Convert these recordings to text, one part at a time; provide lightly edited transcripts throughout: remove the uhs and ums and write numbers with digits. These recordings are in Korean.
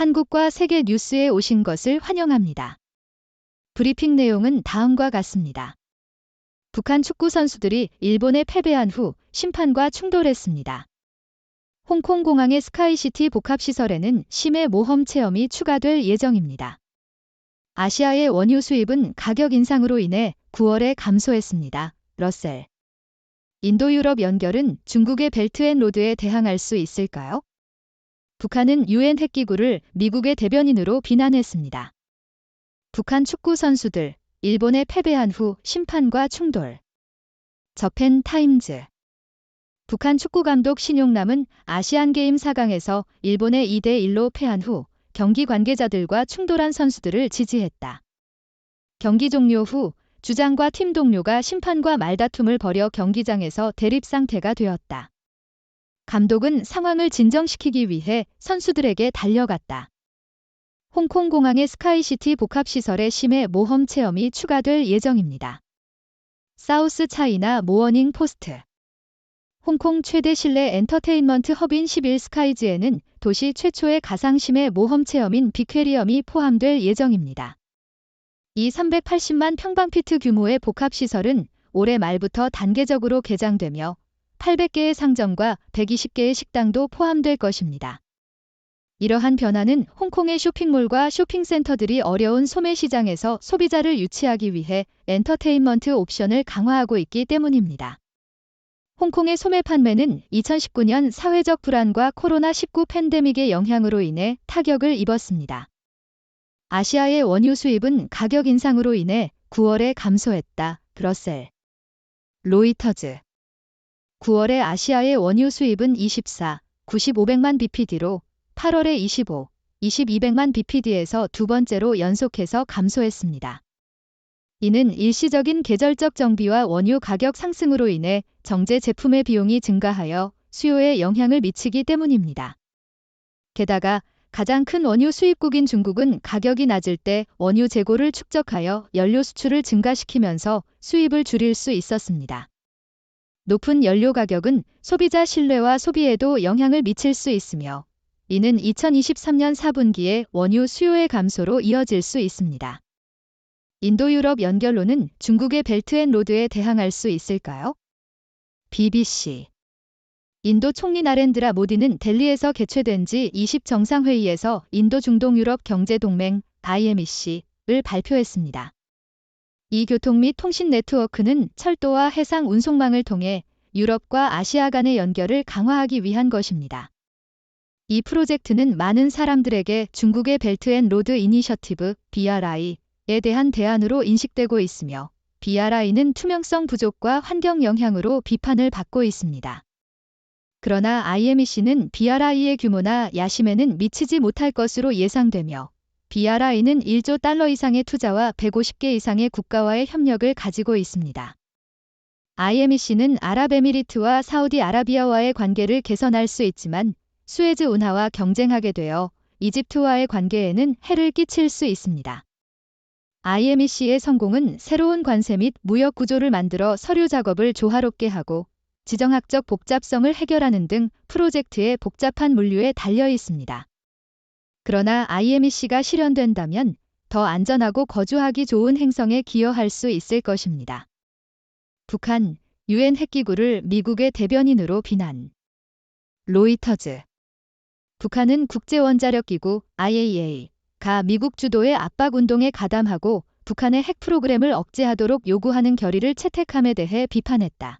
한국과 세계 뉴스에 오신 것을 환영합니다. 브리핑 내용은 다음과 같습니다. 북한 축구 선수들이 일본에 패배한 후 심판과 충돌했습니다. 홍콩 공항의 스카이시티 복합시설에는 심해 모험 체험이 추가될 예정입니다. 아시아의 원유 수입은 가격 인상으로 인해 9월에 감소했습니다. 러셀. 인도-유럽 연결은 중국의 벨트앤로드에 대항할 수 있을까요? 북한은 유엔 핵기구를 미국의 대변인으로 비난했습니다. 북한 축구 선수들, 일본에 패배한 후 심판과 충돌. 저펜 타임즈. 북한 축구 감독 신용남은 아시안게임 4강에서 일본에 2대1로 패한 후 경기 관계자들과 충돌한 선수들을 지지했다. 경기 종료 후 주장과 팀 동료가 심판과 말다툼을 벌여 경기장에서 대립 상태가 되었다. 감독은 상황을 진정시키기 위해 선수들에게 달려갔다. 홍콩 공항의 스카이시티 복합시설에 심해 모험 체험이 추가될 예정입니다. 사우스 차이나 모어닝 포스트. 홍콩 최대 실내 엔터테인먼트 허브인 11 스카이즈에는 도시 최초의 가상 심해 모험 체험인 비퀘리엄이 포함될 예정입니다. 이 380만 평방피트 규모의 복합시설은 올해 말부터 단계적으로 개장되며 800개의 상점과 120개의 식당도 포함될 것입니다. 이러한 변화는 홍콩의 쇼핑몰과 쇼핑센터들이 어려운 소매 시장에서 소비자를 유치하기 위해 엔터테인먼트 옵션을 강화하고 있기 때문입니다. 홍콩의 소매 판매는 2019년 사회적 불안과 코로나19 팬데믹의 영향으로 인해 타격을 입었습니다. 아시아의 원유 수입은 가격 인상으로 인해 9월에 감소했다. 러셀. 로이터즈. 9월에 아시아의 원유 수입은 9500만 bpd로 8월에 2200만 bpd에서 두 번째로 연속해서 감소했습니다. 이는 일시적인 계절적 정비와 원유 가격 상승으로 인해 정제 제품의 비용이 증가하여 수요에 영향을 미치기 때문입니다. 게다가 가장 큰 원유 수입국인 중국은 가격이 낮을 때 원유 재고를 축적하여 연료 수출을 증가시키면서 수입을 줄일 수 있었습니다. 높은 연료 가격은 소비자 신뢰와 소비에도 영향을 미칠 수 있으며 이는 2023년 4분기에 원유 수요의 감소로 이어질 수 있습니다. 인도-유럽 연결로는 중국의 벨트앤로드에 대항할 수 있을까요? BBC. 인도 총리 나렌드라 모디는 델리에서 개최된 G20 정상회의에서 인도-중동-유럽 경제동맹 IMEC를 발표했습니다. 이 교통 및 통신 네트워크는 철도와 해상 운송망을 통해 유럽과 아시아 간의 연결을 강화하기 위한 것입니다. 이 프로젝트는 많은 사람들에게 중국의 벨트앤로드 이니셔티브 BRI에 대한 대안으로 인식되고 있으며 BRI는 투명성 부족과 환경 영향으로 비판을 받고 있습니다. 그러나 IMEC는 BRI의 규모나 야심에는 미치지 못할 것으로 예상되며 BRI는 1조 달러 이상의 투자와 150개 이상의 국가와의 협력을 가지고 있습니다. IMEC는 아랍에미리트와 사우디아라비아와의 관계를 개선할 수 있지만 수에즈 운하와 경쟁하게 되어 이집트와의 관계에는 해를 끼칠 수 있습니다. IMEC의 성공은 새로운 관세 및 무역 구조를 만들어 서류 작업을 조화롭게 하고 지정학적 복잡성을 해결하는 등 프로젝트의 복잡한 물류에 달려 있습니다. 그러나 IMEC가 실현된다면 더 안전하고 거주하기 좋은 행성에 기여할 수 있을 것입니다. 북한, 유엔 핵기구를 미국의 대변인으로 비난. 로이터즈. 북한은 국제원자력기구 IAEA가 미국 주도의 압박운동에 가담하고 북한의 핵 프로그램을 억제하도록 요구하는 결의를 채택함에 대해 비판했다.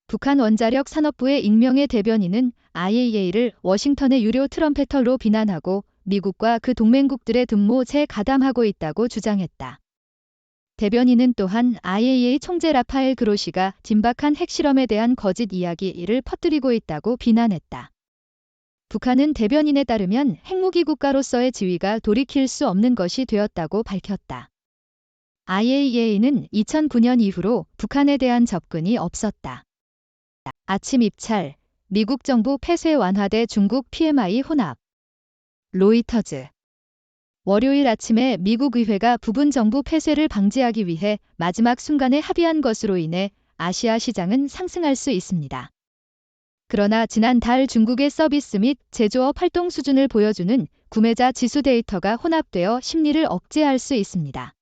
북한 원자력 산업부의 익명의 대변인은 IAEA를 워싱턴의 유료 트럼펫터로 비난하고 미국과 그 동맹국들의 등모에 가담하고 있다고 주장했다. 대변인은 또한 IAEA 총재 라파엘 그로시가 진박한 핵실험에 대한 거짓 이야기를 퍼뜨리고 있다고 비난했다. 북한은 대변인에 따르면 핵무기 국가로서의 지위가 돌이킬 수 없는 것이 되었다고 밝혔다. IAEA는 2009년 이후로 북한에 대한 접근이 없었다. 아침 입찰, 미국 정부 폐쇄 완화대 중국 PMI 혼합. 로이터즈. 월요일 아침에 미국 의회가 부분 정부 폐쇄를 방지하기 위해 마지막 순간에 합의한 것으로 인해 아시아 시장은 상승할 수 있습니다. 그러나 지난달 중국의 서비스 및 제조업 활동 수준을 보여주는 구매자 지수 데이터가 혼합되어 심리를 억제할 수 있습니다.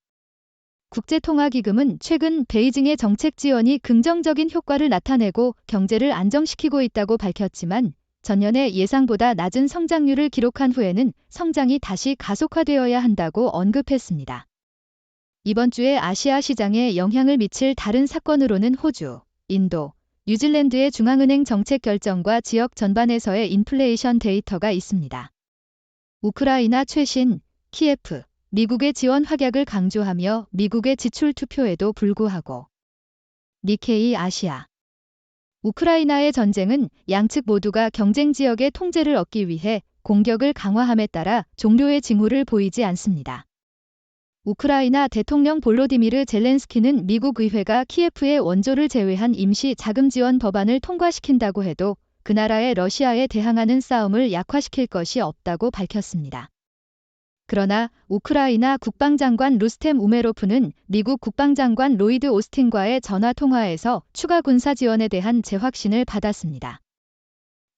국제통화기금은 최근 베이징의 정책 지원이 긍정적인 효과를 나타내고 경제를 안정시키고 있다고 밝혔지만 전년에 예상보다 낮은 성장률을 기록한 후에는 성장이 다시 가속화되어야 한다고 언급했습니다. 이번 주에 아시아 시장에 영향을 미칠 다른 사건으로는 호주, 인도, 뉴질랜드의 중앙은행 정책 결정과 지역 전반에서의 인플레이션 데이터가 있습니다. 우크라이나 최신, 키예프, 미국의 지원 확약을 강조하며 미국의 지출 투표에도 불구하고 니케이 아시아 우크라이나의 전쟁은 양측 모두가 경쟁 지역의 통제를 얻기 위해 공격을 강화함에 따라 종료의 징후를 보이지 않습니다. 우크라이나 대통령 볼로디미르 젤렌스키는 미국 의회가 키예프의 원조를 제외한 임시 자금 지원 법안을 통과시킨다고 해도 그 나라의 러시아에 대항하는 싸움을 약화시킬 것이 없다고 밝혔습니다. 그러나 우크라이나 국방장관 루스템 우메로프는 미국 국방장관 로이드 오스틴과의 전화 통화에서 추가 군사 지원에 대한 재확신을 받았습니다.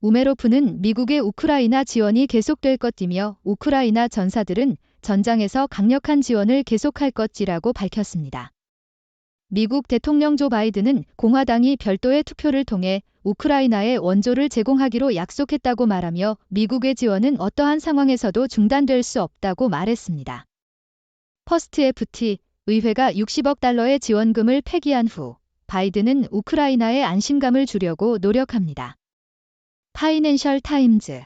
우메로프는 미국의 우크라이나 지원이 계속될 것이며 우크라이나 전사들은 전장에서 강력한 지원을 계속할 것이라고 밝혔습니다. 미국 대통령 조 바이든은 공화당이 별도의 투표를 통해 우크라이나에 원조를 제공하기로 약속했다고 말하며 미국의 지원은 어떠한 상황에서도 중단될 수 없다고 말했습니다. 퍼스트 FT 의회가 60억 달러의 지원금을 폐기한 후 바이든은 우크라이나의 안심감을 주려고 노력합니다. 파이낸셜 타임즈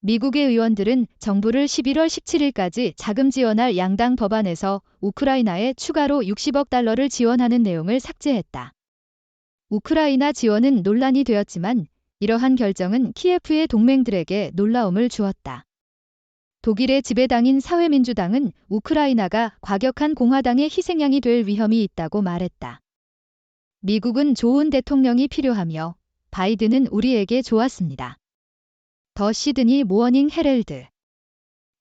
미국의 의원들은 정부를 11월 17일까지 자금 지원할 양당 법안에서 우크라이나에 추가로 60억 달러를 지원하는 내용을 삭제했다. 우크라이나 지원은 논란이 되었지만 이러한 결정은 키예프의 동맹들에게 놀라움을 주었다. 독일의 지배당인 사회민주당은 우크라이나가 과격한 공화당의 희생양이 될 위험이 있다고 말했다. 미국은 좋은 대통령이 필요하며 바이든은 우리에게 좋았습니다. 더 시드니 모어닝 헤럴드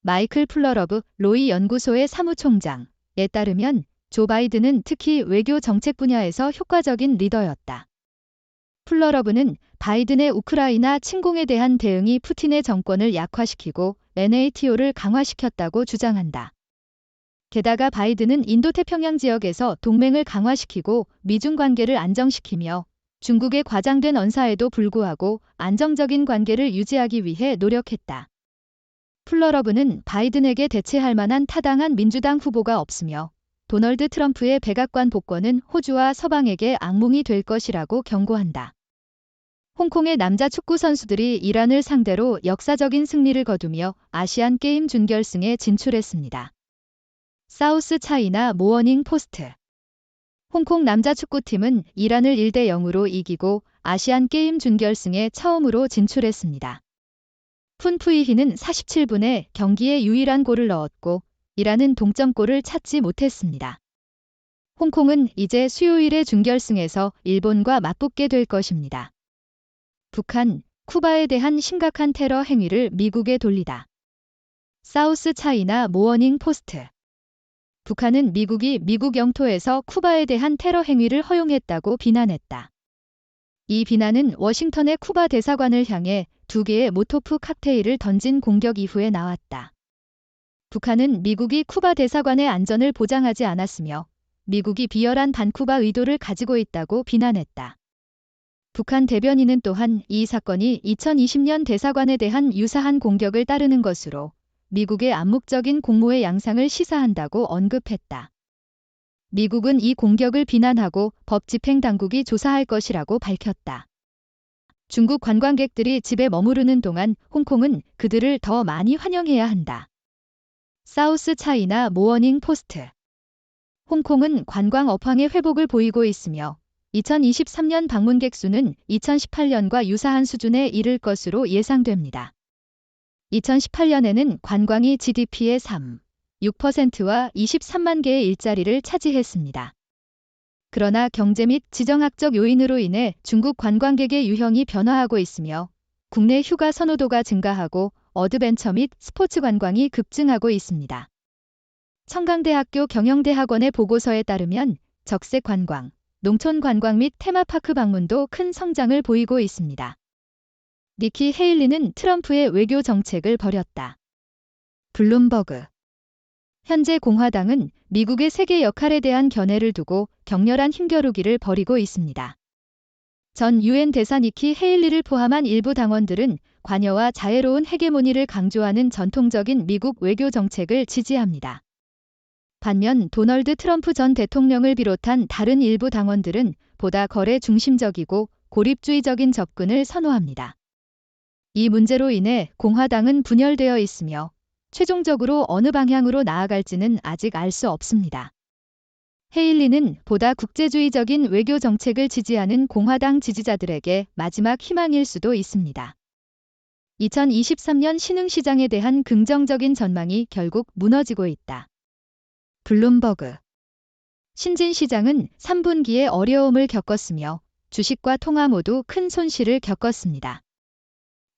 마이클 플러러브 로이 연구소의 사무총장에 따르면 조 바이든은 특히 외교 정책 분야에서 효과적인 리더였다. 플러러브는 바이든의 우크라이나 침공에 대한 대응이 푸틴의 정권을 약화시키고 NATO를 강화시켰다고 주장한다. 게다가 바이든은 인도태평양 지역에서 동맹을 강화시키고 미중 관계를 안정시키며 중국의 과장된 언사에도 불구하고 안정적인 관계를 유지하기 위해 노력했다. 플러러브는 바이든에게 대체할 만한 타당한 민주당 후보가 없으며 도널드 트럼프의 백악관 복권은 호주와 서방에게 악몽이 될 것이라고 경고한다. 홍콩의 남자 축구 선수들이 이란을 상대로 역사적인 승리를 거두며 아시안 게임 준결승에 진출했습니다. 사우스 차이나 모어닝 포스트 홍콩 남자 축구팀은 이란을 1대 0으로 이기고 아시안 게임 준결승에 처음으로 진출했습니다. 푼푸이히는 47분에 경기에 유일한 골을 넣었고 이란은 동점골을 찾지 못했습니다. 홍콩은 이제 수요일의 준결승에서 일본과 맞붙게 될 것입니다. 북한, 쿠바에 대한 심각한 테러 행위를 미국에 돌리다. 사우스 차이나 모어닝 포스트 북한은 미국이 미국 영토에서 쿠바에 대한 테러 행위를 허용했다고 비난했다. 이 비난은 워싱턴의 쿠바 대사관을 향해 2개의 모토프 칵테일을 던진 공격 이후에 나왔다. 북한은 미국이 쿠바 대사관의 안전을 보장하지 않았으며 미국이 비열한 반쿠바 의도를 가지고 있다고 비난했다. 북한 대변인은 또한 이 사건이 2020년 대사관에 대한 유사한 공격을 따르는 것으로 미국의 암묵적인 공모의 양상을 시사한다고 언급했다. 미국은 이 공격을 비난하고 법 집행 당국이 조사할 것이라고 밝혔다. 중국 관광객들이 집에 머무르는 동안 홍콩은 그들을 더 많이 환영해야 한다. 사우스 차이나 모어닝 포스트 홍콩은 관광 업황의 회복을 보이고 있으며 2023년 방문객 수는 2018년과 유사한 수준에 이를 것으로 예상됩니다. 2018년에는 관광이 GDP의 3.6%와 23만 개의 일자리를 차지했습니다. 그러나 경제 및 지정학적 요인으로 인해 중국 관광객의 유형이 변화하고 있으며 국내 휴가 선호도가 증가하고 어드벤처 및 스포츠 관광이 급증하고 있습니다. 청강대학교 경영대학원의 보고서에 따르면 적색 관광, 농촌 관광 및 테마파크 방문도 큰 성장을 보이고 있습니다. 니키 헤일리는 트럼프의 외교 정책을 버렸다. 블룸버그. 현재 공화당은 미국의 세계 역할에 대한 견해를 두고 격렬한 힘겨루기를 벌이고 있습니다. 전 유엔 대사 니키 헤일리를 포함한 일부 당원들은 관여와 자애로운 헤게모니를 강조하는 전통적인 미국 외교 정책을 지지합니다. 반면 도널드 트럼프 전 대통령을 비롯한 다른 일부 당원들은 보다 거래 중심적이고 고립주의적인 접근을 선호합니다. 이 문제로 인해 공화당은 분열되어 있으며 최종적으로 어느 방향으로 나아갈지는 아직 알 수 없습니다. 헤일리는 보다 국제주의적인 외교 정책을 지지하는 공화당 지지자들에게 마지막 희망일 수도 있습니다. 2023년 신흥시장에 대한 긍정적인 전망이 결국 무너지고 있다. 블룸버그. 신진시장은 3분기에 어려움을 겪었으며 주식과 통화 모두 큰 손실을 겪었습니다.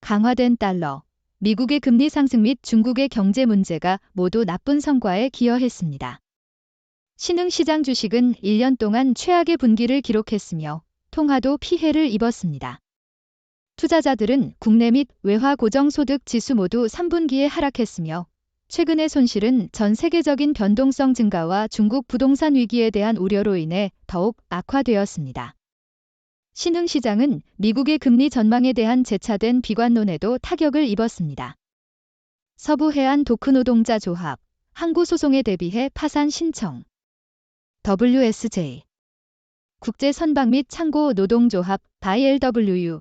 강화된 달러, 미국의 금리 상승 및 중국의 경제 문제가 모두 나쁜 성과에 기여했습니다. 신흥시장 주식은 1년 동안 최악의 분기를 기록했으며 통화도 피해를 입었습니다. 투자자들은 국내 및 외화 고정소득 지수 모두 3분기에 하락했으며 최근의 손실은 전 세계적인 변동성 증가와 중국 부동산 위기에 대한 우려로 인해 더욱 악화되었습니다. 신흥시장은 미국의 금리 전망에 대한 재차된 비관론에도 타격을 입었습니다. 서부해안 도크노동자 조합, 항구 소송에 대비해 파산 신청. WSJ. 국제선박 및 창고 노동조합 ILWU는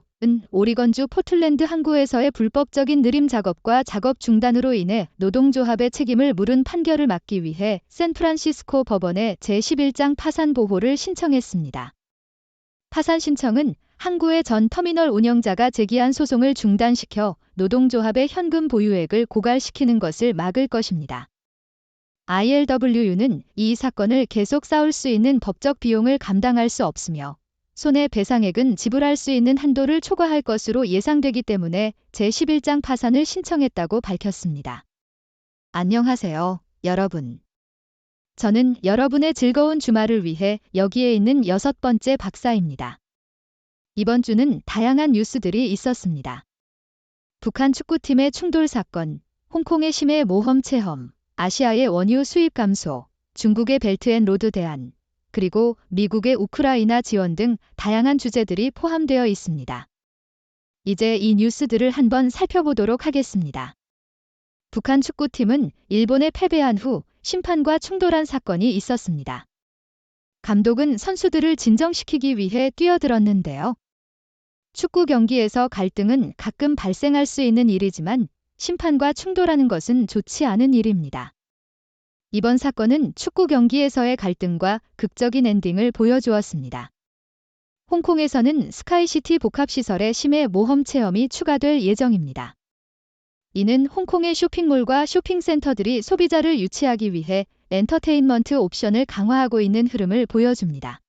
오리건주 포틀랜드 항구에서의 불법적인 느림 작업과 작업 중단으로 인해 노동조합의 책임을 물은 판결을 막기 위해 샌프란시스코 법원에 제11장 파산 보호를 신청했습니다. 파산 신청은 항구의 전 터미널 운영자가 제기한 소송을 중단시켜 노동조합의 현금 보유액을 고갈시키는 것을 막을 것입니다. ILWU는 이 사건을 계속 싸울 수 있는 법적 비용을 감당할 수 없으며 손해배상액은 지불할 수 있는 한도를 초과할 것으로 예상되기 때문에 제11장 파산을 신청했다고 밝혔습니다. 안녕하세요, 여러분. 저는 여러분의 즐거운 주말을 위해 여기에 있는 6번째 박사입니다. 이번 주는 다양한 뉴스들이 있었습니다. 북한 축구팀의 충돌 사건, 홍콩의 심해 모험 체험, 아시아의 원유 수입 감소, 중국의 벨트앤로드 대안, 그리고 미국의 우크라이나 지원 등 다양한 주제들이 포함되어 있습니다. 이제 이 뉴스들을 한번 살펴보도록 하겠습니다. 북한 축구팀은 일본에 패배한 후 심판과 충돌한 사건이 있었습니다. 감독은 선수들을 진정시키기 위해 뛰어들었는데요. 축구 경기에서 갈등은 가끔 발생할 수 있는 일이지만 심판과 충돌하는 것은 좋지 않은 일입니다. 이번 사건은 축구 경기에서의 갈등과 극적인 엔딩을 보여주었습니다. 홍콩에서는 스카이시티 복합시설의 심해 모험 체험이 추가될 예정입니다. 이는 홍콩의 쇼핑몰과 쇼핑센터들이 소비자를 유치하기 위해 엔터테인먼트 옵션을 강화하고 있는 흐름을 보여줍니다.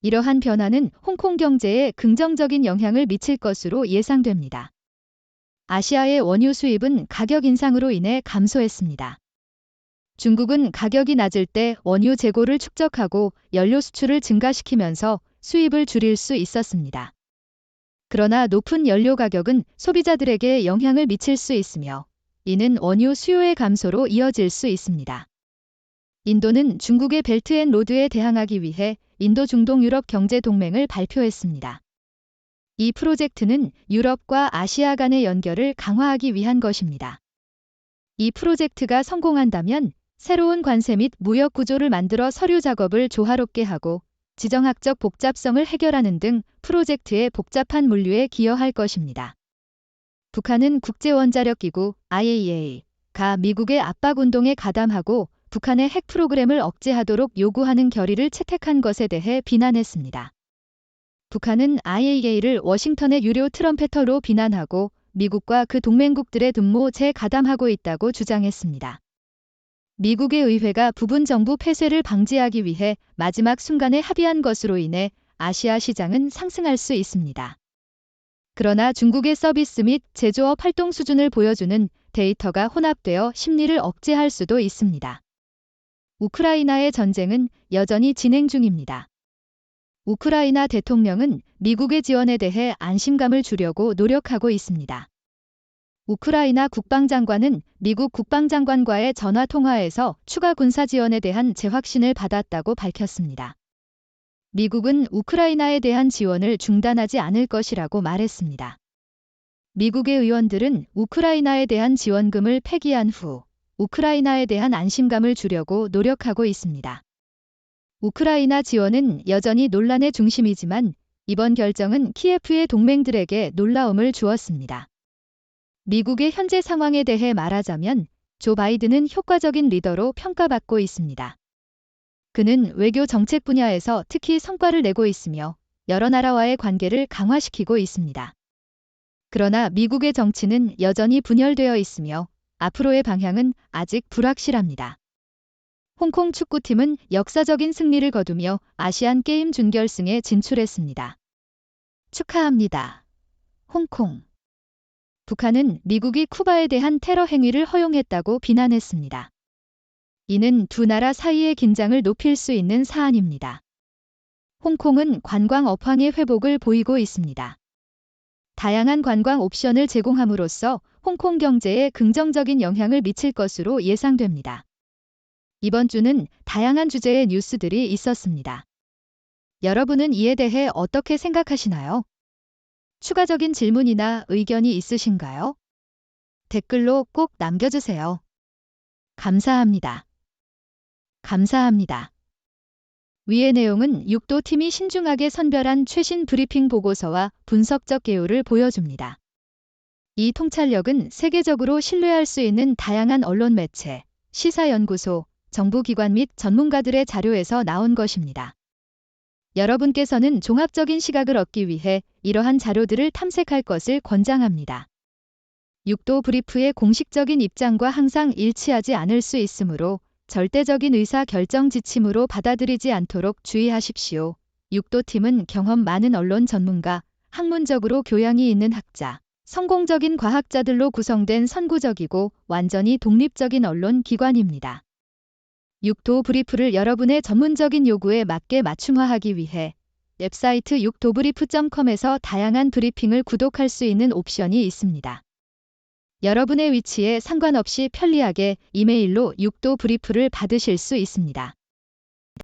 이러한 변화는 홍콩 경제에 긍정적인 영향을 미칠 것으로 예상됩니다. 아시아의 원유 수입은 가격 인상으로 인해 감소했습니다. 중국은 가격이 낮을 때 원유 재고를 축적하고 연료 수출을 증가시키면서 수입을 줄일 수 있었습니다. 그러나 높은 연료 가격은 소비자들에게 영향을 미칠 수 있으며 이는 원유 수요의 감소로 이어질 수 있습니다. 인도는 중국의 벨트앤로드에 대항하기 위해 인도 중동 유럽 경제 동맹을 발표했습니다. 이 프로젝트는 유럽과 아시아 간의 연결을 강화하기 위한 것입니다. 이 프로젝트가 성공한다면 새로운 관세 및 무역 구조를 만들어 서류 작업을 조화롭게 하고 지정학적 복잡성을 해결하는 등 프로젝트의 복잡한 물류에 기여할 것입니다. 북한은 국제원자력기구 IAEA가 미국의 압박운동에 가담하고 북한의 핵 프로그램을 억제하도록 요구하는 결의를 채택한 것에 대해 비난했습니다. 북한은 IAEA를 워싱턴의 유료 트럼펫터로 비난하고 미국과 그 동맹국들의 등모 재가담하고 있다고 주장했습니다. 미국의 의회가 부분 정부 폐쇄를 방지하기 위해 마지막 순간에 합의한 것으로 인해 아시아 시장은 상승할 수 있습니다. 그러나 중국의 서비스 및 제조업 활동 수준을 보여주는 데이터가 혼합되어 심리를 억제할 수도 있습니다. 우크라이나의 전쟁은 여전히 진행 중입니다. 우크라이나 대통령은 미국의 지원에 대해 안심감을 주려고 노력하고 있습니다. 우크라이나 국방장관은 미국 국방장관과의 전화 통화에서 추가 군사 지원에 대한 재확신을 받았다고 밝혔습니다. 미국은 우크라이나에 대한 지원을 중단하지 않을 것이라고 말했습니다. 미국의 의원들은 우크라이나에 대한 지원금을 폐기한 후 우크라이나에 대한 안심감을 주려고 노력하고 있습니다. 우크라이나 지원은 여전히 논란의 중심이지만 이번 결정은 키예프의 동맹들에게 놀라움을 주었습니다. 미국의 현재 상황에 대해 말하자면 조 바이든은 효과적인 리더로 평가받고 있습니다. 그는 외교 정책 분야에서 특히 성과를 내고 있으며 여러 나라와의 관계를 강화시키고 있습니다. 그러나 미국의 정치는 여전히 분열되어 있으며 앞으로의 방향은 아직 불확실합니다. 홍콩 축구팀은 역사적인 승리를 거두며 아시안 게임 준결승에 진출했습니다. 축하합니다. 홍콩. 북한은 미국이 쿠바에 대한 테러 행위를 허용했다고 비난했습니다. 이는 두 나라 사이의 긴장을 높일 수 있는 사안입니다. 홍콩은 관광 업황의 회복을 보이고 있습니다. 다양한 관광 옵션을 제공함으로써 홍콩 경제에 긍정적인 영향을 미칠 것으로 예상됩니다. 이번 주는 다양한 주제의 뉴스들이 있었습니다. 여러분은 이에 대해 어떻게 생각하시나요? 추가적인 질문이나 의견이 있으신가요? 댓글로 꼭 남겨주세요. 감사합니다. 감사합니다. 위의 내용은 6도 팀이 신중하게 선별한 최신 브리핑 보고서와 분석적 개요를 보여줍니다. 이 통찰력은 세계적으로 신뢰할 수 있는 다양한 언론 매체, 시사연구소, 정부기관 및 전문가들의 자료에서 나온 것입니다. 여러분께서는 종합적인 시각을 얻기 위해 이러한 자료들을 탐색할 것을 권장합니다. 6도 브리프의 공식적인 입장과 항상 일치하지 않을 수 있으므로 절대적인 의사 결정 지침으로 받아들이지 않도록 주의하십시오. 6도 팀은 경험 많은 언론 전문가, 학문적으로 교양이 있는 학자, 성공적인 과학자들로 구성된 선구적이고 완전히 독립적인 언론 기관입니다. 6도 브리프를 여러분의 전문적인 요구에 맞게 맞춤화하기 위해 웹사이트 6도브리프.com에서 다양한 브리핑을 구독할 수 있는 옵션이 있습니다. 여러분의 위치에 상관없이 편리하게 이메일로 6도 브리프를 받으실 수 있습니다.